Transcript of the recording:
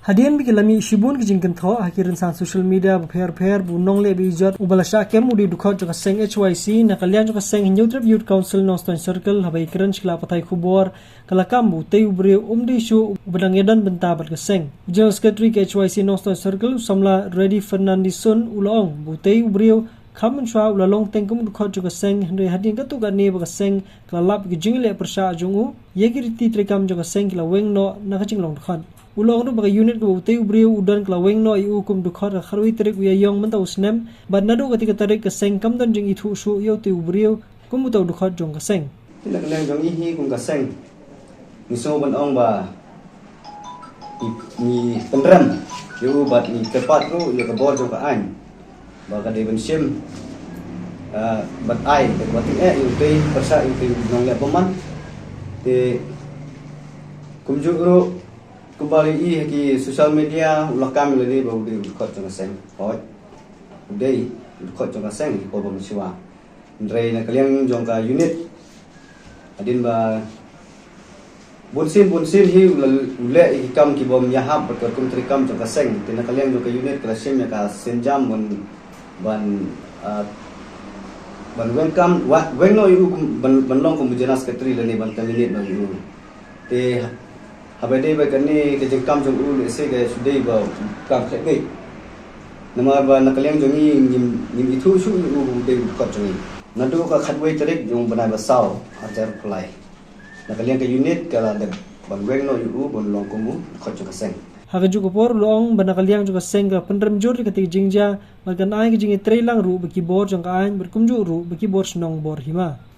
Hadian bi kelami shibun ki jingkan tho akirin sang social media bu pher bu nong le bi jot u balasha kem udi dukhot joka seng HYC na kalyan joka seng New Trip Youth Council Noston Circle habai kiran chkla patai khubor kalakam bu tei ubre umdi shu ubadang edan benta bat ka seng General Secretary ke HYC Noston Circle samla Ready Fernandison ulong bu tei ubre Kamen shwa ulalong tengkum dukhot joka seng hendai hadian ka tu ka ne ba seng klalap ki jingle persha jungu yegiriti trekam joka seng kla weng no na ka jinglong dukhot Ulang tu bagi unit tu tei ubriu udan kelaweng no iu kum dukhar kharui terik uya yong mentau snem bad nadu ketika tarik keseng kam dan jeng itu su yo tei ubriu kum utau dukhar jong keseng Tidak leng jong ihi kum keseng miso ban ong ba ni pendram yo bat ni kepat ru yo kebor jong ka an ba ka de ben sim bat ai bat yo tei persa yo tei nong le paman te kum ru kembali ki sosial media ulah kami lagi baru di dekat dengan seng, hoi, udah dekat dengan seng, kau bermesiwa. Ndrei nak kalian jongka unit, adin ba bunsin hi ule ikam ki bom yahab berkum trikam jongka seng, tina kalian jongka unit kelasim ya ka senjam ban wengkam wengno iu ban long kumbujenas ketri lani ban kaminit no iu. Te Habai dei ba kani ke jengkam jong ulu ese ke sudai ba kam khlek ngai nama ba nakaliang jongi nim itu su ulu dei kot jongi nadu ka khatwei tarik jong banai ba saw ajar plai nakaliang ke unit kala de ban weng no yu bon long kumu kot jong kaseng Haga juga por long banakaliang juga sengga pendrem jor ketika jingja magan ai ke jingi trailang ru beki bor jong ka ain berkumju ru beki bor snong bor hima